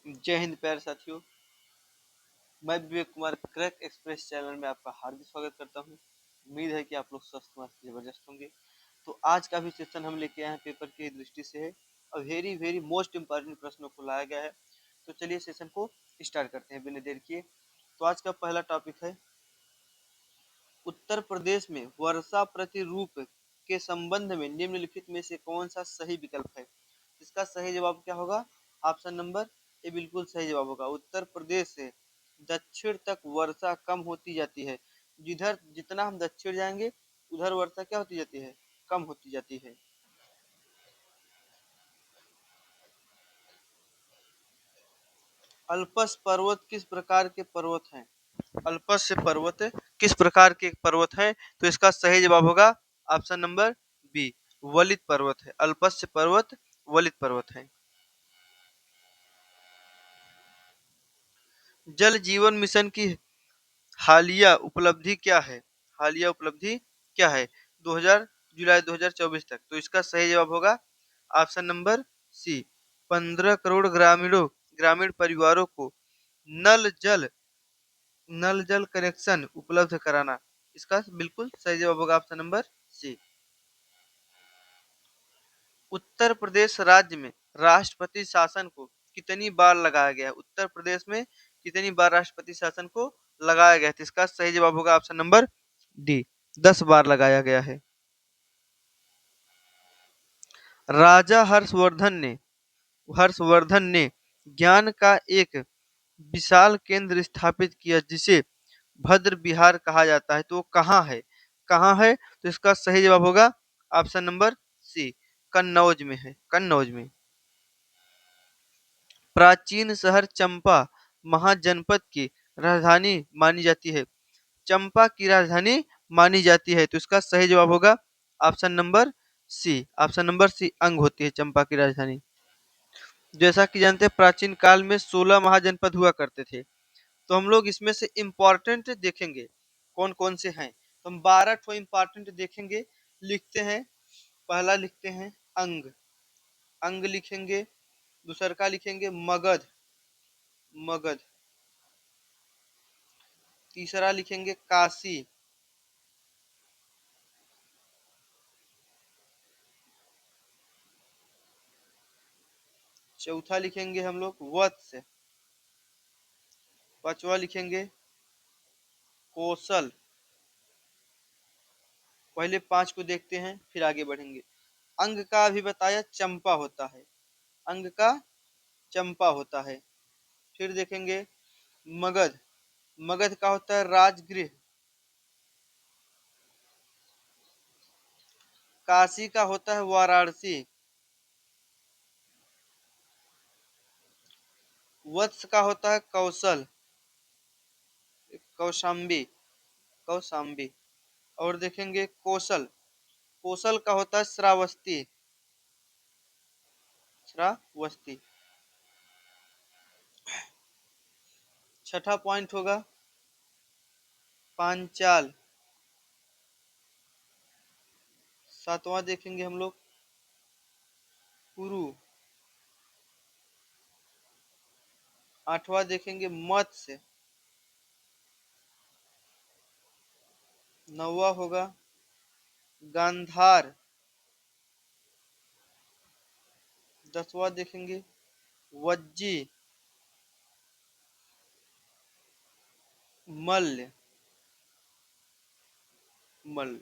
जय हिंद प्यारे साथियों। मैं Vivek Kumar crack express channel में आपका हार्दिक स्वागत करता हूं। उम्मीद है कि आप लोग स्वस्थ मस्त जबरदस्त होंगे। तो आज का भी सेशन हम लेके आए हैं पेपर की दृष्टि से है और वेरी वेरी मोस्ट इम्पॉर्टेंट प्रश्नों को लाया गया है। तो चलिए सेशन को स्टार्ट करते हैं बिना देर किए। तो आज का पहला टॉपिक है उत्तर प्रदेश में वर्षा प्रतिरूप के संबंध में निम्नलिखित में से कौन सा सही विकल्प है। इसका सही जवाब क्या होगा? ऑप्शन नंबर ए बिल्कुल सही जवाब होगा। उत्तर प्रदेश से दक्षिण तक वर्षा कम होती जाती है। जिधर जितना हम दक्षिण जाएंगे उधर वर्षा क्या होती जाती है? कम होती जाती है। अल्पस पर्वत किस प्रकार के पर्वत हैं? अल्पस पर्वत किस प्रकार के पर्वत हैं? तो इसका सही जवाब होगा ऑप्शन नंबर बी, वलित पर्वत है। अल्पस पर्वत वलित पर्वत है। जल जीवन मिशन की हालिया उपलब्धि क्या है? हालिया उपलब्धि क्या है 2000 जुलाई 2024 तक? तो इसका सही जवाब होगा ऑप्शन नंबर सी, 15 करोड़ ग्रामीण परिवारों को नल जल नल जल कनेक्शन उपलब्ध कराना। इसका बिल्कुल सही जवाब होगा ऑप्शन नंबर सी। उत्तर प्रदेश राज्य में राष्ट्रपति शासन को कितनी बार लगाया गया है? उत्तर प्रदेश में कितनी बार राष्ट्रपति शासन को लगाया गया है? तो इसका सही जवाब होगा ऑप्शन नंबर डी, 10 बार लगाया गया है। राजा हर्षवर्धन ने ज्ञान का एक विशाल केंद्र स्थापित किया जिसे भद्र बिहार कहा जाता है। तो वो कहाँ है? कहाँ है? तो इसका सही जवाब होगा ऑप्शन नंबर सी, कन्नौज में है। कन्नौज में। प्राचीन शहर चंपा महाजनपद की राजधानी मानी जाती है। चंपा की राजधानी मानी जाती है। तो इसका सही जवाब होगा option number C. Option number C, अंग होती है चंपा की राजधानी। जैसा कि जानते हैं प्राचीन काल में 16 महाजनपद हुआ करते थे। तो हम लोग इसमें से इम्पोर्टेंट देखेंगे कौन कौन से हैं। तो हम 12 ठो इम्पोर्टेंट देखेंगे। लिखते हैं। पहला लिखते हैं अंग। अंग लिखेंगे। दूसर का लिखेंगे मगध। मगध। तीसरा लिखेंगे काशी। चौथा लिखेंगे हम लोग वत्स। पांचवा लिखेंगे कौशल। पहले 5 को देखते हैं फिर आगे बढ़ेंगे। अंग का अभी बताया चंपा होता है। अंग का चंपा होता है। फिर देखेंगे मगध। मगध का होता है राजगृह। काशी का होता है वाराणसी। वत्स का होता है कौशल, कौशाम्बी। कौशाम्बी। और देखेंगे कौशल। कौशल का होता है श्रावस्ती। श्रावस्ती। छठा पॉइंट होगा पांचाल। सातवां देखेंगे हम लोग कुरु। आठवां देखेंगे मत्स्य। नौवां होगा गांधार। 10वां देखेंगे वज्जी। मल्ल। मल्ल।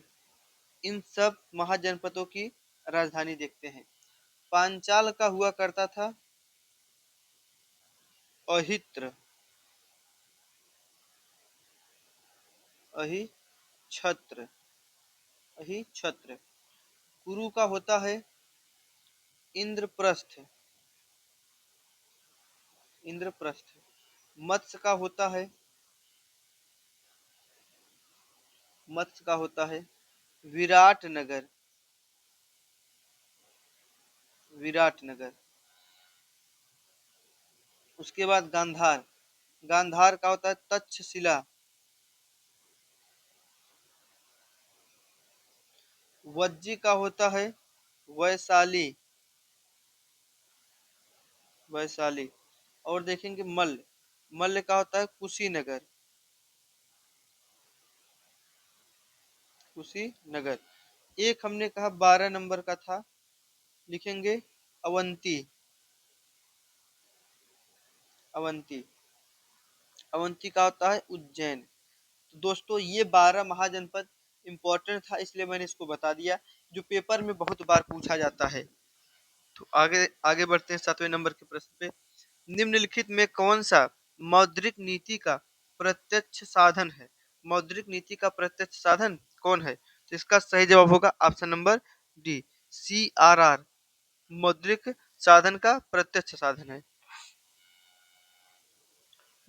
इन सब महाजनपदों की राजधानी देखते हैं। पांचाल का हुआ करता था अहित्र। अहिछत्र। अहिछत्र। कुरु का होता है इंद्रप्रस्थ। इंद्रप्रस्थ। मत्स्य का होता है मत्स्य का होता है विराटनगर। विराटनगर। उसके बाद गांधार। गांधार का होता है तक्षशिला। वज्जी का होता है वैशाली। वैशाली। और देखेंगे मल्ल। मल्ल का होता है कुशीनगर। कुशीनगर। एक हमने कहा 12 नंबर का था, लिखेंगे अवंती। अवंती। अवंती का होता है उज्जैन। तो दोस्तों ये 12 महाजनपद इंपॉर्टेंट था, इसलिए मैंने इसको बता दिया, जो पेपर में बहुत बार पूछा जाता है। तो आगे आगे बढ़ते हैं 7वें नंबर के प्रश्न पे। निम्नलिखित में कौन सा मौद्रिक नीति का प्रत्यक्ष साधन है? मौद्रिक नीति का प्रत्यक्ष साधन कौन है? तो इसका सही जवाब होगा ऑप्शन नंबर डी, CRR। मौद्रिक साधन का प्रत्यक्ष साधन है।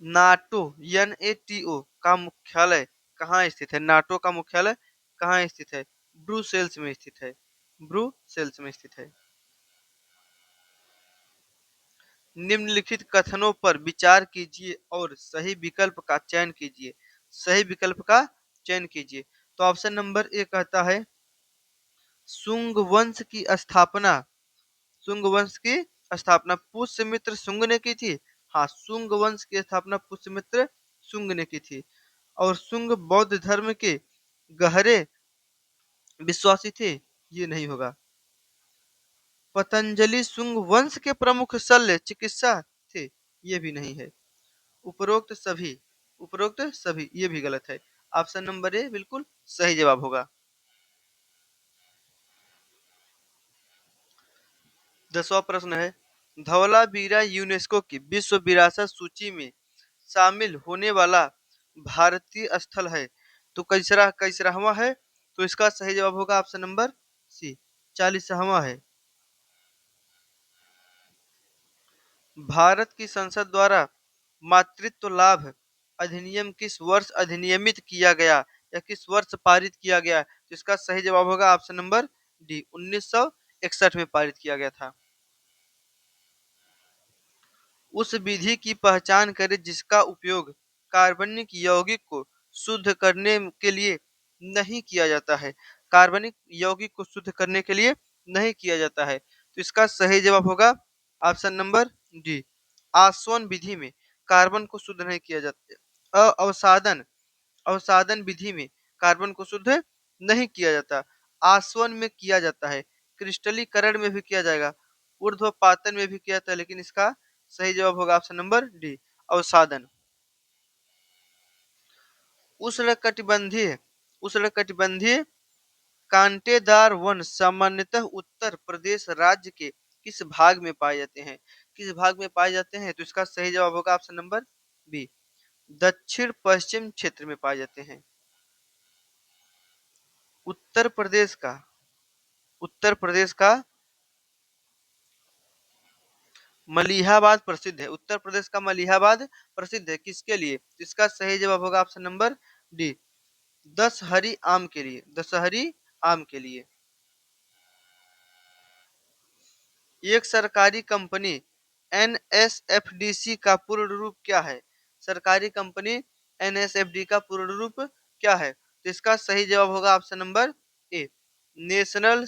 नाटो, NATO का मुख्यालय कहाँ स्थित है? नाटो का मुख्यालय कहाँ स्थित है? ब्रुसेल्स में स्थित है। ब्रुसेल्स में स्थित है। निम्नलिखित कथनों पर विचार कीजिए और सही विकल्प का चयन कीजिए। सही विकल्प का चयन कीजिए। तो ऑप्शन नंबर ए कहता है शुंग वंश की स्थापना, शुंग वंश की स्थापना पुष्यमित्र शुंग ने की थी। हाँ, शुंग वंश की स्थापना पुष्यमित्र शुंग ने की थी। और शुंग बौद्ध धर्म के गहरे विश्वासी थे, ये नहीं होगा। पतंजलि शुंग वंश के प्रमुख शल्य चिकित्सा थे, ये भी नहीं है। उपरोक्त सभी, उपरोक्त सभी ये भी गलत है। ऑप्शन नंबर ए बिल्कुल सही जवाब होगा। 10वां प्रश्न है, धौलावीरा यूनेस्को की विश्व विरासत सूची में शामिल होने वाला भारतीय स्थल है। तो कैसरावां है? तो इसका सही जवाब होगा ऑप्शन नंबर सी, 40वां है। भारत की संसद द्वारा मातृत्व लाभ अधिनियम किस वर्ष अधिनियमित किया गया या किस वर्ष पारित किया गया? तो इसका सही जवाब होगा ऑप्शन नंबर डी, 1961 में पारित किया गया था। उस विधि की पहचान करें जिसका उपयोग कार्बनिक यौगिक को शुद्ध करने के लिए नहीं किया जाता है। कार्बनिक यौगिक को शुद्ध करने के लिए नहीं किया जाता है। तो इसका सही जवाब होगा ऑप्शन नंबर डी, आसवन विधि में कार्बन को शुद्ध नहीं किया जाता। अवसादन, अवसादन विधि में कार्बन को शुद्ध नहीं किया जाता, आसवन में किया जाता है। क्रिस्टलीकरण में भी किया जाएगा, ऊर्ध्वपातन में भी किया जाता है, लेकिन इसका सही जवाब होगा ऑप्शन नंबर डी, अवसादन। उष्णकटिबंधीय, उष्णकटिबंधीय कांटेदार वन सामान्यतः उत्तर प्रदेश राज्य के किस भाग में पाए जाते हैं? किस भाग में पाए जाते हैं? तो इसका सही जवाब होगा ऑप्शन नंबर बी, दक्षिण पश्चिम क्षेत्र में पाए जाते हैं। उत्तर प्रदेश का, उत्तर प्रदेश का मलिहाबाद प्रसिद्ध है। उत्तर प्रदेश का मलिहाबाद प्रसिद्ध है किसके लिए? इसका सही जवाब होगा ऑप्शन नंबर डी, दशहरी आम के लिए। दशहरी आम के लिए। एक सरकारी कंपनी NSFDC का पूर्ण रूप क्या है? सरकारी कंपनी NSFD का पूर्ण रूप क्या है? तो इसका सही जवाब होगा option number A, national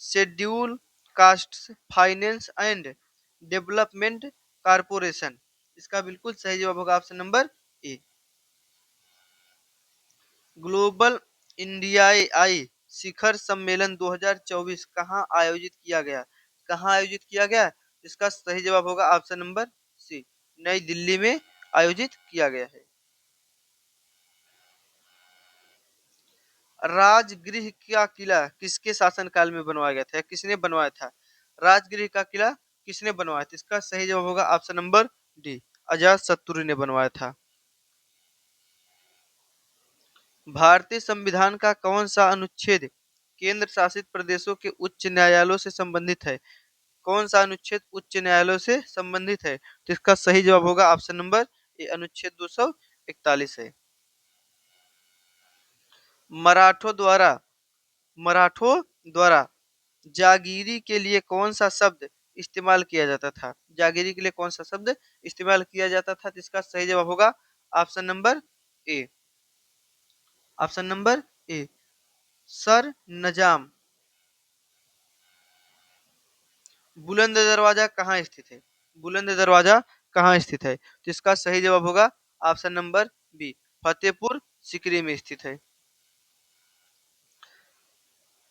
schedule caste finance and development corporation. इसका बिल्कुल सही जवाब होगा ऑप्शन नंबर ए। ग्लोबल इंडियाई शिखर सम्मेलन 2024 कहाँ आयोजित किया गया? कहाँ आयोजित किया गया? इसका सही जवाब होगा ऑप्शन नंबर सी, नई दिल्ली में आयोजित किया गया है। राजगृह का किला किसके शासनकाल में बनवाया गया था? किसने बनवाया था? राजगृह का किला किसने बनवाया था? इसका सही जवाब होगा ऑप्शन नंबर डी, अजात शत्रु ने बनवाया था। भारतीय संविधान का कौन सा अनुच्छेद केंद्र शासित प्रदेशों के उच्च न्यायालयों से संबंधित है? कौन सा अनुच्छेद उच्च न्यायालयों से संबंधित है? तो इसका सही जवाब होगा ऑप्शन नंबर ए, अनुच्छेद 241 है। मराठों द्वारा, मराठों द्वारा जागीरी के लिए कौन सा शब्द इस्तेमाल किया जाता था? जागीरी के लिए कौन सा शब्द इस्तेमाल किया जाता था? तो इसका सही जवाब होगा option number A, option number A, सर नजाम। बुलंद दरवाजा कहाँ स्थित है? बुलंद दरवाजा कहाँ स्थित है? तो इसका सही जवाब होगा option number B, Fatehpur Sikri में स्थित है।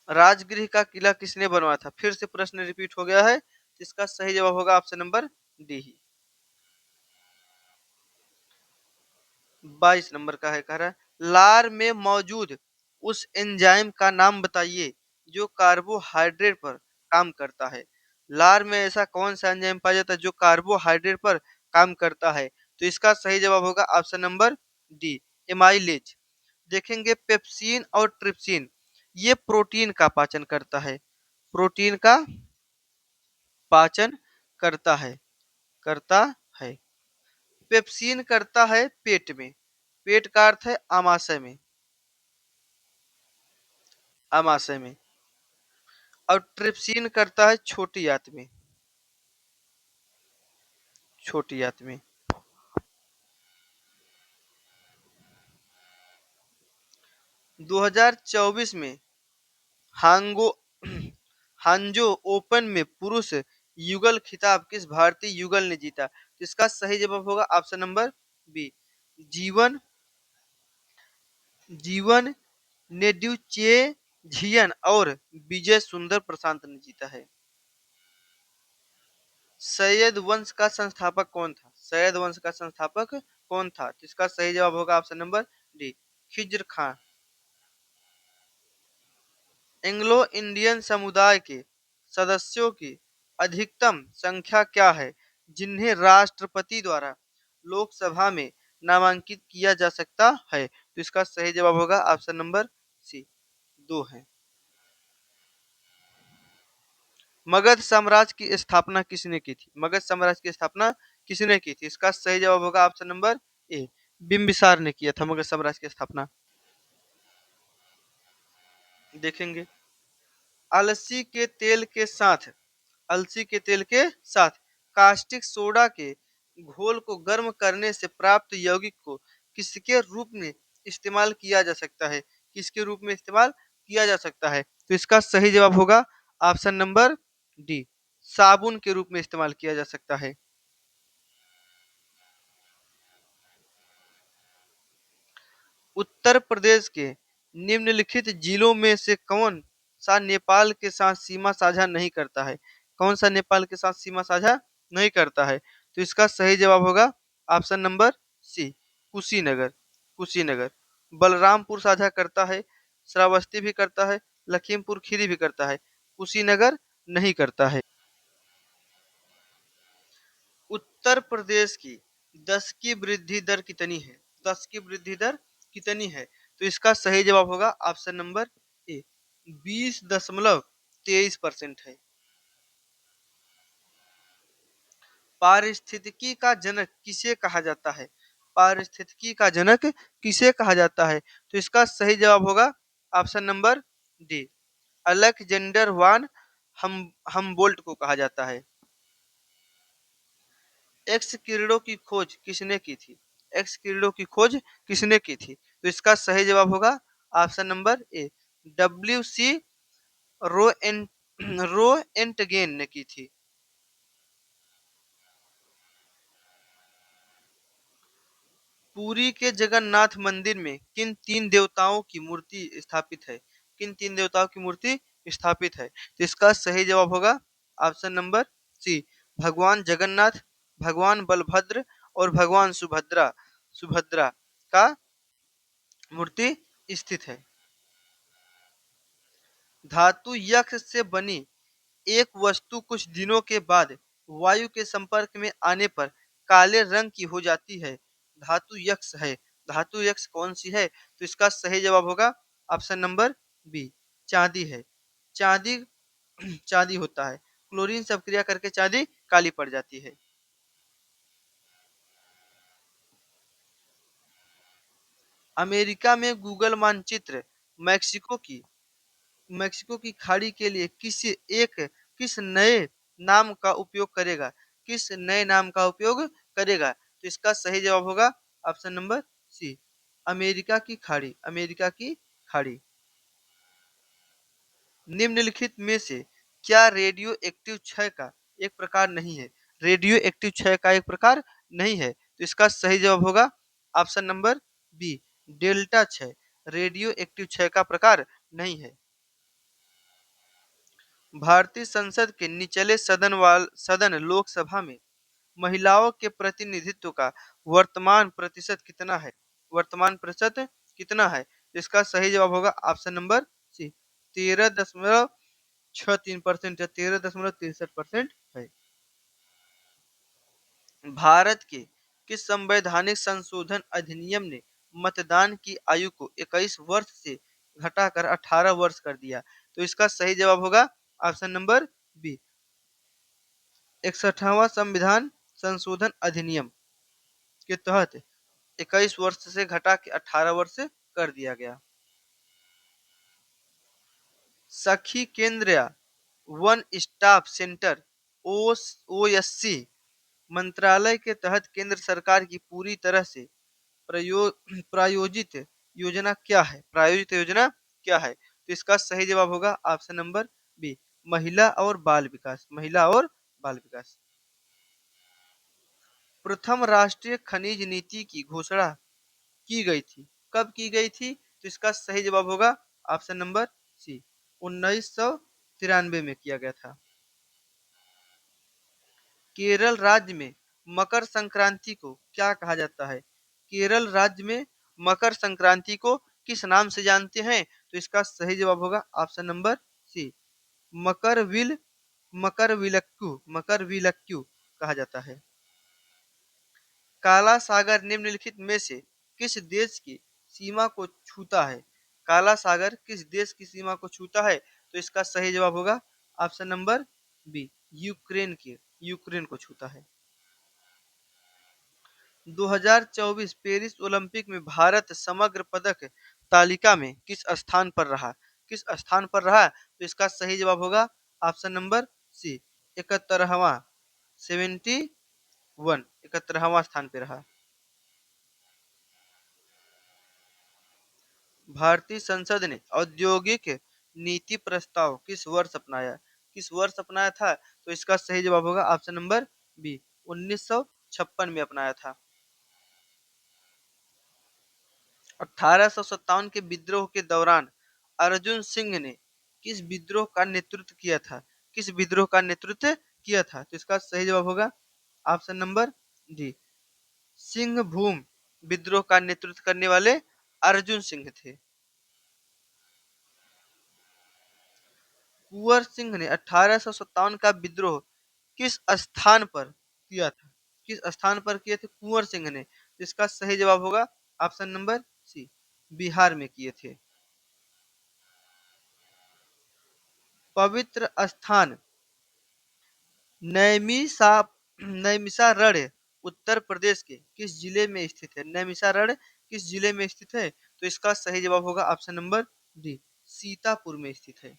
राजगृह का किला किसने बनवाया था? फिर से प्रश्न रिपीट हो गया है, तो इसका सही जवाब होगा ऑप्शन नंबर डी ही। 22 नंबर का है, कह रहा है लार में मौजूद उस एंजाइम का नाम बताइए जो कार्बोहाइड्रेट पर काम करता है। लार में ऐसा कौन सा एंजाइम पाया जाता है जो कार्बोहाइड्रेट पर काम करता है? तो इसका सही जवाब होगा ऑप्शन नंबर डी, एमाइलेज। देखेंगे पेप्सिन और ट्रिप्सिन, ये प्रोटीन का पाचन करता है, प्रोटीन का पाचन करता है, करता है। पेप्सिन करता है पेट में, पेट का अर्थ है आमाशय में, आमाशय में। और ट्रिप्सिन करता है छोटी आंत में, छोटी आंत में। 2024 में हांगो हांजो ओपन में पुरुष युगल खिताब किस भारतीय युगल ने जीता? तो इसका सही जवाब होगा ऑप्शन नंबर बी, जीवन जीवन नेड्यूचेझियन और विजय सुंदर प्रशांत ने जीता है। सैयद वंश का संस्थापक कौन था? सैयद वंश का संस्थापक कौन था? तो इसका सही जवाब होगा option number D, Khizr Khan. Anglo Indian समुदाय के सदस्यों की अधिकतम संख्या क्या है जिन्हें राष्ट्रपति द्वारा लोकसभा में नामांकित किया जा सकता है? तो इसका सही जवाब होगा ऑप्शन नंबर सी, 2 है। मगध साम्राज्य की स्थापना किसने की थी? मगध साम्राज्य की स्थापना किसने की थी? इसका सही जवाब होगा ऑप्शन नंबर ए, बिंबिसार ने किया था मगध साम्राज्य की स्थापना। देखेंगे अलसी के तेल के साथ, अलसी के तेल के साथ कास्टिक सोडा के घोल को गर्म करने से प्राप्त यौगिक को किसके रूप में इस्तेमाल किया जा सकता है? किसके रूप में इस्तेमाल किया जा सकता है? तो इसका सही जवाब होगा ऑप्शन नंबर डी, साबुन के रूप में इस्तेमाल किया जा सकता है। उत्तर प्रदेश के निम्नलिखित जिलों में से कौन सा नेपाल के साथ सीमा साझा नहीं करता है? कौन सा नेपाल के साथ सीमा साझा नहीं करता है? तो इसका सही जवाब होगा option number C, Kushinagar, Kushinagar. Balrampur साझा करता है, श्रावस्ती भी करता है, लखीमपुर खीरी भी करता है, कुशीनगर नहीं करता है। उत्तर प्रदेश की 10 की वृद्धि दर कितनी है? 10 की वृद्धि दर कितनी है? तो इसका सही जवाब होगा ऑप्शन नंबर ए, 20.23% है। पारिस्थितिकी का जनक किसे कहा जाता है? पारिस्थितिकी का जनक किसे कहा जाता है? तो इसका सही जवाब होगा ऑप्शन नंबर डी, अलेक्जेंडर वान हमबोल्ट को कहा जाता है। एक्स किरणों की खोज किसने की थी? एक्स किरणों की खोज किसने की थी? तो इसका सही जवाब होगा option number A, W C रोएन रोएंटगेन ने की थी। पुरी के जगन्नाथ मंदिर में किन तीन देवताओं की मूर्ति स्थापित है? किन तीन देवताओं की मूर्ति स्थापित है? तो इसका सही जवाब होगा ऑप्शन नंबर सी, भगवान जगन्नाथ, भगवान बलभद्र और भगवान सुभद्रा, सुभद्रा का मूर्ति स्थित है। धातु यक्ष से बनी एक वस्तु कुछ दिनों के बाद वायु के संपर्क में आने पर काले रंग की हो जाती है, धातु यक्ष है। धातु यक्ष कौन सी है? तो इसका सही जवाब होगा ऑप्शन नंबर बी, चांदी है। चांदी चांदी होता है, क्लोरीन से अपक्रिया करके चांदी काली पड़ जाती है। अमेरिका में गूगल मानचित्र मैक्सिको की मेक्सिको की खाड़ी के लिए किस नए नाम का उपयोग करेगा? किस नए नाम का उपयोग करेगा? तो इसका सही जवाब होगा ऑप्शन नंबर सी, अमेरिका की खाड़ी, अमेरिका की खाड़ी। निम्नलिखित में से क्या रेडियो एक्टिव क्षय का एक प्रकार नहीं है? रेडियो एक्टिव क्षय का एक प्रकार नहीं है। तो इसका सही जवाब होगा ऑप्शन नंबर बी, डेल्टा क्षय रेडियो एक्टिव क्षय का प्रकार नहीं है। भारतीय संसद के निचले सदन लोकसभा में महिलाओं के प्रतिनिधित्व का वर्तमान प्रतिशत कितना है? वर्तमान प्रतिशत कितना है? इसका सही जवाब होगा ऑप्शन नंबर सी, 13.63% या 13.63% है। भारत के किस संवैधानिक संशोधन अधिनियम ने मतदान की आयु को 21 वर्ष से घटाकर 18 वर्ष कर दिया? तो इसका सही जवाब होगा ऑप्शन नंबर बी, 61वां संविधान संशोधन अधिनियम के तहत 21 वर्ष से घटा के 18 वर्ष कर दिया गया। सखी केंद्र या वन स्टॉप सेंटर ओएससी मंत्रालय के तहत केंद्र सरकार की पूरी तरह से प्रायोजित योजना क्या है? प्रायोजित योजना क्या है? तो इसका सही जवाब होगा ऑप्शन नंबर बी, महिला और बाल विकास। महिला और बाल विकास। प्रथम राष्ट्रीय खनिज नीति की घोषणा की गई थी? कब की गई थी? तो इसका सही जवाब होगा ऑप्शन नंबर सी, 1993 में किया गया था। केरल राज्य में मकर संक्रांति को क्या कहा जाता है? केरल राज्य में मकर संक्रांति को किस नाम से जानते हैं? तो इसका सही जवाब होगा ऑप्शन नंबर सी, मकर विल मकर विलक्कू कहा जाता है। काला सागर निम्नलिखित में से किस देश की सीमा को छूता है? काला सागर किस देश की सीमा को छूता है? तो इसका सही जवाब होगा ऑप्शन नंबर बी, यूक्रेन को छूता है। 2024 पेरिस ओलंपिक में भारत समग्र पदक तालिका में किस स्थान पर रहा? किस स्थान पर रहा? तो इसका सही जवाब होगा ऑप्शन नंबर सी, 71वां 71वां स्थान पे रहा। भारतीय संसद ने औद्योगिक नीति प्रस्ताव किस वर्ष अपनाया? किस वर्ष अपनाया था? तो इसका सही जवाब होगा ऑप्शन नंबर बी, 1956 में अपनाया था। 1857 के विद्रोह के दौरान अर्जुन सिंह ने किस विद्रोह का नेतृत्व किया था? किस विद्रोह का नेतृत्व किया था? तो इसका सही जवाब होगा option number D, Singh Bhoom विद्रोह का नेतृत्व करने वाले अर्जुन सिंह थे। कुंवर सिंह ने 1857 का विद्रोह किस स्थान पर किया था? किस स्थान पर किए थे कुंवर सिंह ने? इसका सही जवाब होगा ऑप्शन नंबर सी, बिहार में किए थे। पवित्र स्थान नैमिषा नैमिषारण्य उत्तर प्रदेश के किस जिले में स्थित है? नैमिषारण्य किस जिले में स्थित है? तो इसका सही जवाब होगा ऑप्शन नंबर डी, सीतापुर में स्थित है।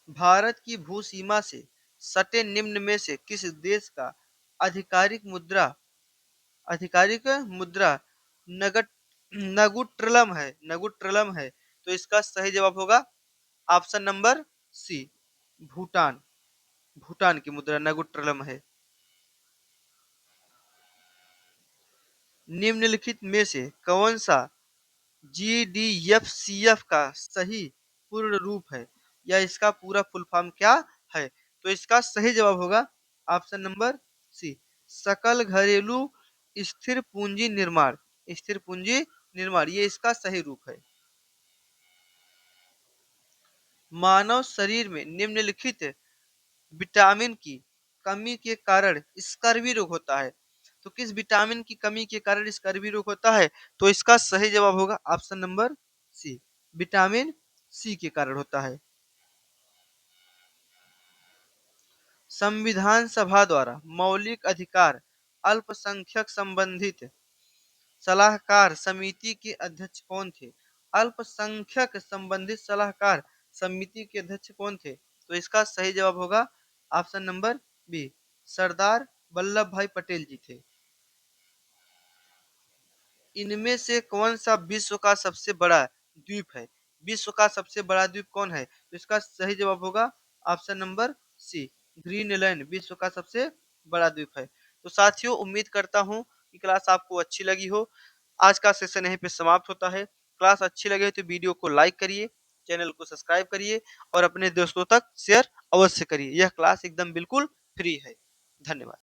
भारत की भू सीमा से सटे निम्न में से किस देश का आधिकारिक मुद्रा नगट नगुट्रलम है। तो इसका सही जवाब होगा option number C, Bhutan. Bhutan की मुद्रा नगुट्रलम है। निम्नलिखित में से कौन सा जीडीएफसीएफ का सही पूर्ण रूप है या इसका पूरा फुल फॉर्म क्या है? तो इसका सही जवाब होगा ऑप्शन नंबर सी, सकल घरेलू स्थिर पूंजी निर्माण। स्थिर पूंजी निर्माण ये इसका सही रूप है। मानव शरीर में निम्नलिखित विटामिन की कमी के कारण स्कर्वी रोग होता है। तो किस विटामिन की कमी के कारण स्कर्वी रोग होता है? तो इसका सही जवाब होगा option number C, vitamin C के कारण होता है। संविधान सभा द्वारा मौलिक अधिकार अल्पसंख्यक संबंधित सलाहकार समिति के अध्यक्ष कौन थे? अल्पसंख्यक संबंधित सलाहकार समिति के अध्यक्ष कौन थे? तो इसका सही जवाब होगा option number B, Sardar Vallabh भाई पटेल जी थे। इनमें से कौन सा विश्व का सबसे बड़ा द्वीप है? विश्व का सबसे बड़ा द्वीप कौन है? तो इसका सही जवाब होगा ऑप्शन नंबर सी, ग्रीनलैंड विश्व का सबसे बड़ा द्वीप है। तो साथियों, उम्मीद करता हूँ कि क्लास आपको अच्छी लगी हो। आज का सेशन यहीं पे समाप्त होता है। क्लास अच्छी लगे तो वीडियो को लाइक करिए, चैनल को सब्सक्राइब करिए और अपने दोस्तों तक शेयर अवश्य करिए। यह क्लास एकदम बिल्कुल फ्री है। धन्यवाद।